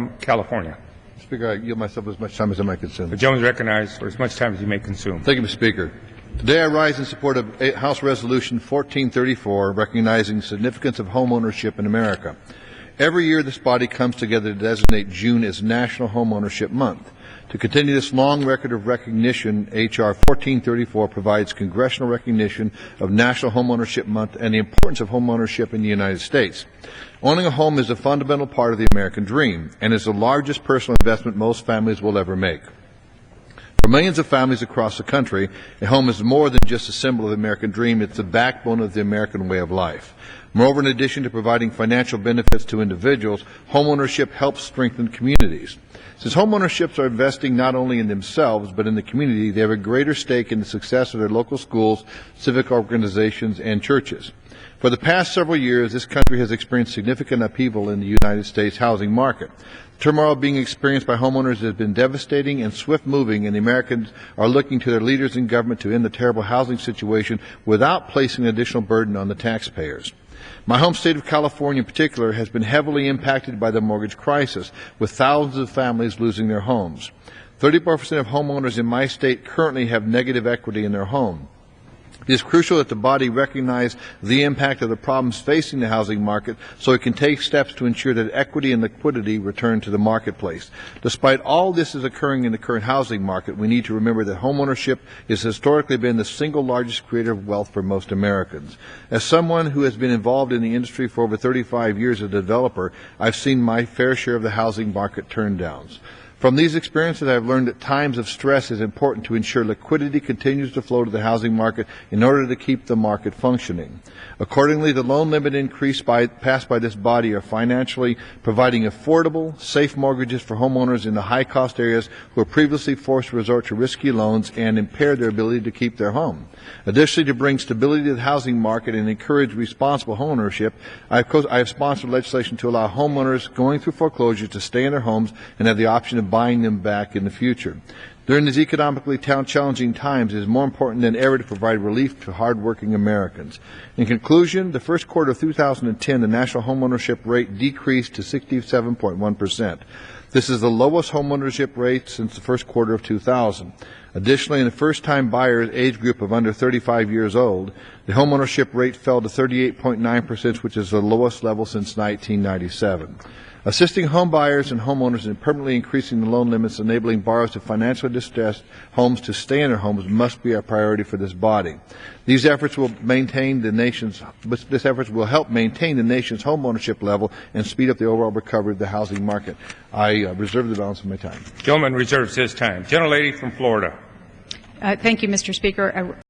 from California. Speaker, I yield myself as much time as I might consume. The gentleman is recognized for as much time as you may consume. Thank you, Mr. Speaker. Today I rise in support of House Resolution 1434, recognizing the significance of home ownership in America. Every year this body comes together to designate June as National Homeownership Month. To continue this long record of recognition, H.R. 1434 provides congressional recognition of National Homeownership Month and the importance of homeownership in the United States. Owning a home is a fundamental part of the American dream and is the largest personal investment most families will ever make. For millions of families across the country, a home is more than just a symbol of the American dream, it's the backbone of the American way of life. Moreover, in addition to providing financial benefits to individuals, homeownership helps strengthen communities. Since homeownerships are investing not only in themselves but in the community, they have a greater stake in the success of their local schools, civic organizations, and churches. For the past several years, this country has experienced significant upheaval in the United States housing market. The turmoil being experienced by homeowners has been devastating and swift-moving, and the Americans are looking to their leaders in government to end the terrible housing situation without placing an additional burden on the taxpayers. My home state of California in particular has been heavily impacted by the mortgage crisis, with thousands of families losing their homes. 34% of homeowners in my state currently have negative equity in their home. It is crucial that the body recognize the impact of the problems facing the housing market so it can take steps to ensure that equity and liquidity return to the marketplace. Despite all this is occurring in the current housing market, we need to remember that homeownership has historically been the single largest creator of wealth for most Americans. As someone who has been involved in the industry for over 35 years as a developer, I've seen my fair share of the housing market turndowns. From these experiences, I have learned that times of stress is important to ensure liquidity continues to flow to the housing market in order to keep the market functioning. Accordingly, the loan limit increase passed by this body are financially providing affordable, safe mortgages for homeowners in the high-cost areas who were previously forced to resort to risky loans and impair their ability to keep their home. Additionally, to bring stability to the housing market and encourage responsible homeownership, I have sponsored legislation to allow homeowners going through foreclosure to stay in their homes and have the option of buying them back in the future. During these economically challenging times, it is more important than ever to provide relief to hardworking Americans. In conclusion, the first quarter of 2010, the national homeownership rate decreased to 67.1%. This is the lowest homeownership rate since the first quarter of 2000. Additionally, in the first-time buyers age group of under 35 years old, the homeownership rate fell to 38.9%, which is the lowest level since 1997. Assisting home buyers and homeowners in permanently increasing the loan limits, enabling borrowers of financially distressed homes to stay in their homes must be a priority for this body. These efforts will help maintain the nation's home ownership level and speed up the overall recovery of the housing market. I reserve the balance of my time. Gentleman reserves his time. Gentlelady from Florida. Thank you, Mr. Speaker.